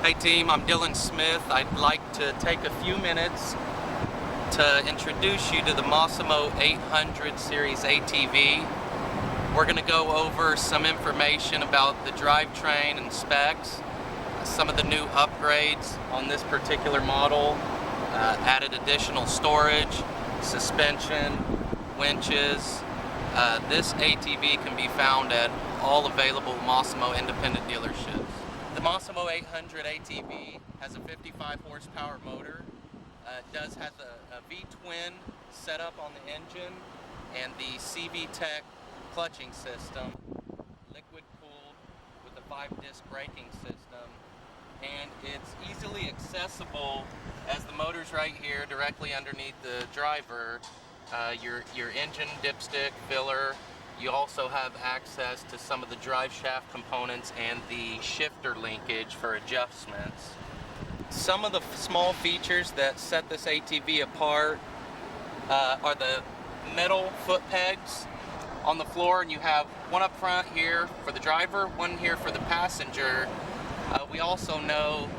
Hey team, I'm Dylan Smith. I'd like to take a few minutes to introduce you to the Massimo 800 series ATV. We're going to go over some information about the drivetrain and specs, some of the new upgrades on this particular model, added additional storage, suspension, winches. This ATV can be found at all available Massimo independent dealerships. The Massimo 800 ATV has a 55 horsepower motor. It does have a V-twin setup on the engine and the CV Tech clutching system, liquid cooled with a 5-disc braking system, and it's easily accessible as the motor's right here directly underneath the driver. Your engine dipstick filler. You also have access to some of the drive shaft components and the shifter linkage for adjustments. Some of the small features that set this ATV apart are the metal foot pegs on the floor, and you have one up front here for the driver, one here for the passenger. We also know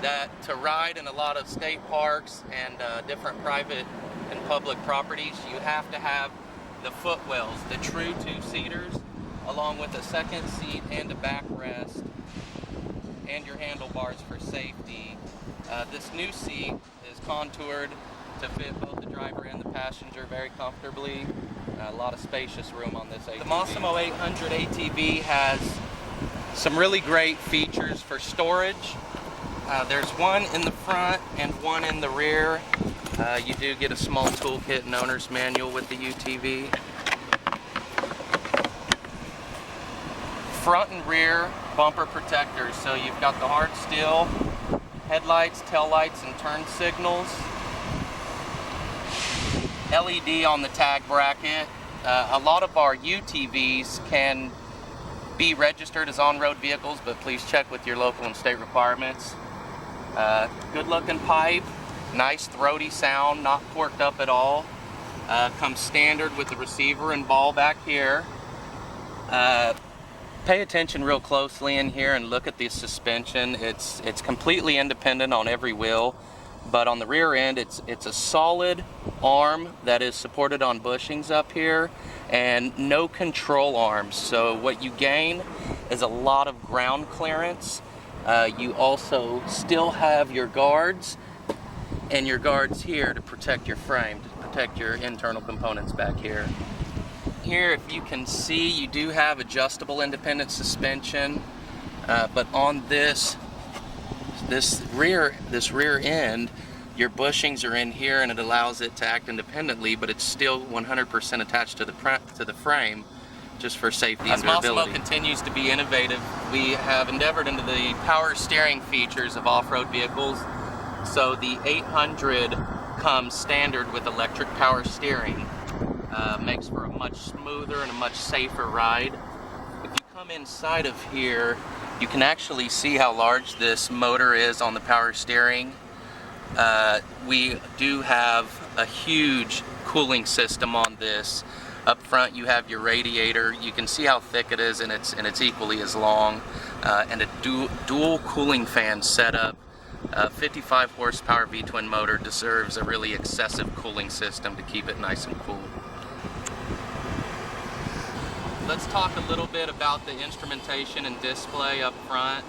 that to ride in a lot of state parks and different private and public properties, you have to have the footwells, the true two-seaters, along with a second seat and a backrest, and your handlebars for safety. This new seat is contoured to fit both the driver and the passenger very comfortably. A lot of spacious room on this ATV. The Massimo 800 ATV has some really great features for storage. There's one in the front and one in the rear. You do get a small toolkit and owner's manual with the UTV. Front and rear bumper protectors, so you've got the hard steel headlights, tail lights, and turn signals. LED on the tag bracket. A lot of our UTVs can be registered as on-road vehicles, but please check with your local and state requirements. Good looking pipe. Nice throaty sound, not porked up at all. Comes standard with the receiver and ball back here. Pay attention real closely in here and look at the suspension. It's completely independent on every wheel, but on the rear end it's a solid arm that is supported on bushings up here and no control arms. So what you gain is a lot of ground clearance. You also still have your guards and your guards here to protect your frame, to protect your internal components back here. Here, if you can see, you do have adjustable independent suspension, but on this rear end, your bushings are in here and it allows it to act independently, but it's still 100% attached to the frame, just for safety and durability. As Massimo continues to be innovative, we have endeavored into the power steering features of off-road vehicles. So the 800 comes standard with electric power steering. Makes for a much smoother and a much safer ride. If you come inside of here, you can actually see how large this motor is on the power steering. We do have a huge cooling system on this. Up front you have your radiator. You can see how thick it is, and it's equally as long. And a dual cooling fan setup. 55 horsepower V-twin motor deserves a really excessive cooling system to keep it nice and cool. Let's talk a little bit about the instrumentation and display up front.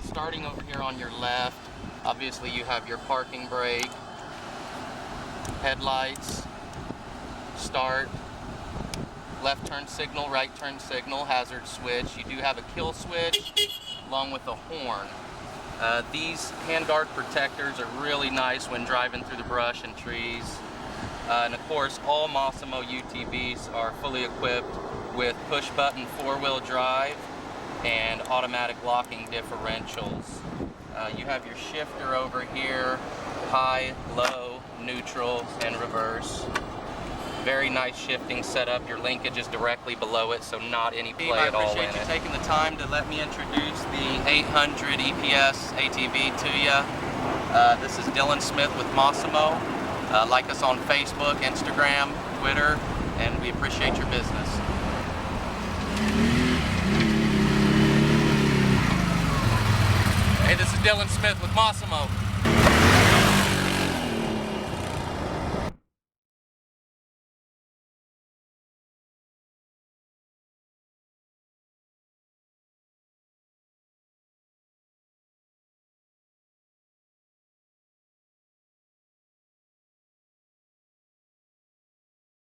Starting over here on your left, obviously you have your parking brake, headlights, start, left turn signal, right turn signal, hazard switch. You do have a kill switch along with a horn. These handguard protectors are really nice when driving through the brush and trees. And of course, all Massimo UTVs are fully equipped with push-button four-wheel drive and automatic locking differentials. You have your shifter over here, high, low, neutral, and reverse. Very nice shifting setup. Your linkage is directly below it, so not any play at all in it. I appreciate you taking the time to let me introduce the 800 EPS ATV to you. This is Dylan Smith with Massimo. Like us on Facebook, Instagram, Twitter, and we appreciate your business. Hey, this is Dylan Smith with Massimo.